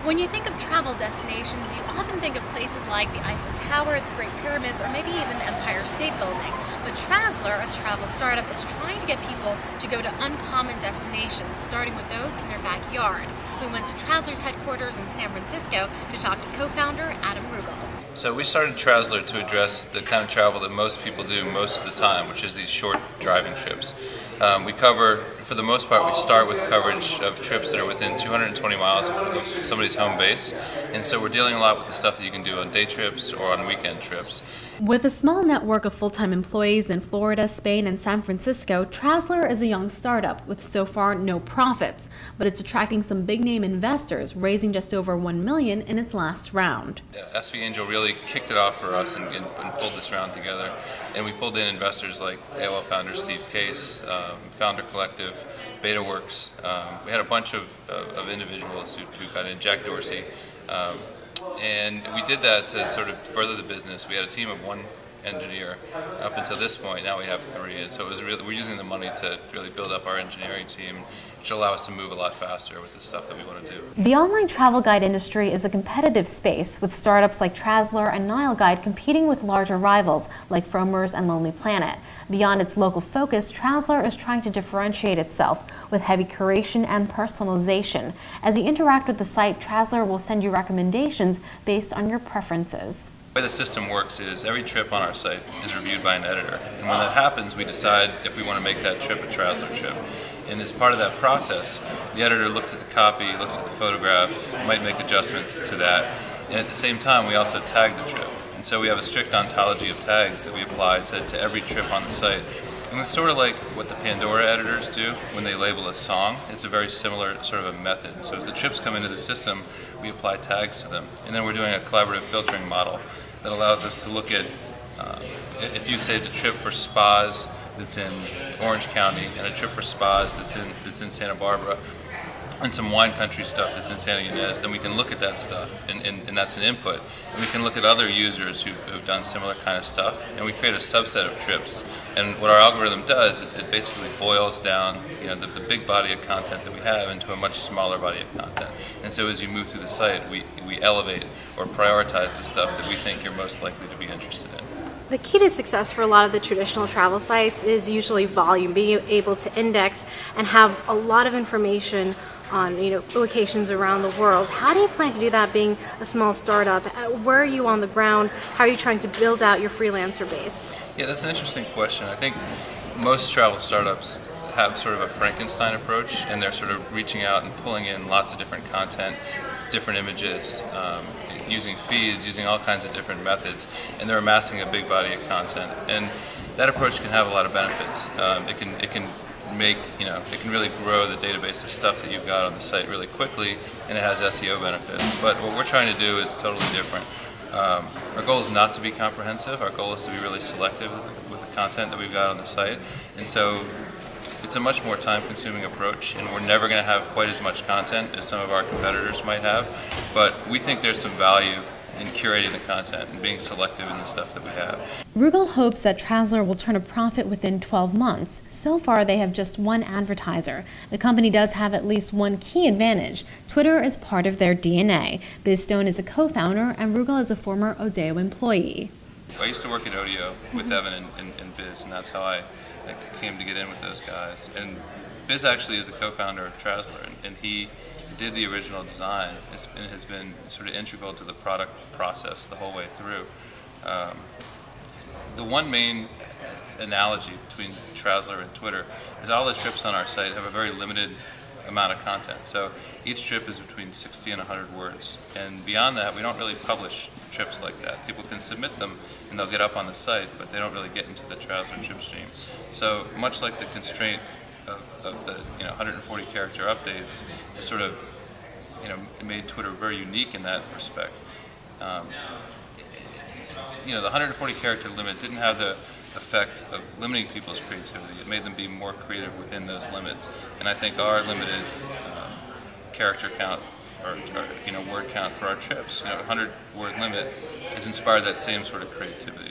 When you think of travel destinations, you often think of places like the Eiffel Tower, the Great Pyramids, or maybe even the Empire State Building. But Trazzler, a travel startup, is trying to get people to go to uncommon destinations, starting with those in their backyard. We went to Trazzler's headquarters in San Francisco to talk to co-founder Adam Rugel. So we started Trazzler to address the kind of travel that most people do most of the time, which is these short driving trips. We cover, for the most part, we start with coverage of trips that are within 220 miles of somebody's home base, and so we're dealing a lot with the stuff that you can do on day trips or on weekend trips. With a small network of full-time employees in Florida, Spain, and San Francisco, Trazzler is a young startup with so far no profits, but it's attracting some big-name investors, raising just over $1 million in its last round. SV Angel really kicked it off for us and pulled this round together, and we pulled in investors like AOL founder Steve Case, Founder Collective, BetaWorks. We had a bunch of individuals who got in, Jack Dorsey. And we did that to sort of further the business. We had a team of one engineer up until this point. Now we have three, and so it was really, we're using the money to really build up our engineering team, which will allow us to move a lot faster with the stuff that we want to do. The online travel guide industry is a competitive space, with startups like Trazzler and Nile Guide competing with larger rivals like Frommer's and Lonely Planet. Beyond its local focus, Trazzler is trying to differentiate itself with heavy curation and personalization. As you interact with the site, Trazzler will send you recommendations based on your preferences. The way the system works is every trip on our site is reviewed by an editor, and when that happens we decide if we want to make that trip a Trazzler trip. And as part of that process, the editor looks at the copy, looks at the photograph, might make adjustments to that, and at the same time we also tag the trip. And so we have a strict ontology of tags that we apply to every trip on the site. And it's sort of like what the Pandora editors do when they label a song. It's a very similar sort of a method. So as the trips come into the system, we apply tags to them. And then we're doing a collaborative filtering model that allows us to look at, if you saved a trip for spas that's in Orange County and a trip for spas that's in Santa Barbara, and some wine country stuff that's in Santa Ynez, then we can look at that stuff, and that's an input. And we can look at other users who've done similar kind of stuff, and we create a subset of trips. And what our algorithm does, it basically boils down, the big body of content that we have into a much smaller body of content. And so as you move through the site, we elevate or prioritize the stuff that we think you're most likely to be interested in. The key to success for a lot of the traditional travel sites is usually volume, being able to index and have a lot of information on locations around the world. How do you plan to do that being a small startup? Where are you on the ground? How are you trying to build out your freelancer base? Yeah, that's an interesting question. I think most travel startups have sort of a Frankenstein approach, and they're sort of reaching out and pulling in lots of different content, different images, using feeds, using all kinds of different methods, and they're amassing a big body of content. And that approach can have a lot of benefits. It can make, it can really grow the database of stuff that you've got on the site really quickly, and it has SEO benefits. But what we're trying to do is totally different. Our goal is not to be comprehensive. Our goal is to be really selective with the content that we've got on the site. And so it's a much more time-consuming approach, and we're never going to have quite as much content as some of our competitors might have. But we think there's some value in curating the content and being selective in the stuff that we have. Rugel hopes that Trazzler will turn a profit within 12 months. So far, they have just one advertiser. The company does have at least one key advantage. Twitter is part of their DNA. Biz Stone is a co-founder, and Rugel is a former Odeo employee. I used to work at Odeo with Evan and Biz, and that's how I came to get in with those guys. And Biz actually is the co-founder of Trazzler, and he did the original design and has been sort of integral to the product process the whole way through. The one main analogy between Trazzler and Twitter is all the trips on our site have a very limited amount of content. So each trip is between 60 and 100 words. And beyond that, we don't really publish trips like that. People can submit them and they'll get up on the site, but they don't really get into the Trazzler trip stream. So much like the constraint of the 140 character updates, it sort of made Twitter very unique in that respect. The 140 character limit didn't have the effect of limiting people's creativity. It made them be more creative within those limits. And I think our limited character count or word count for our trips, 100 word limit, has inspired that same sort of creativity.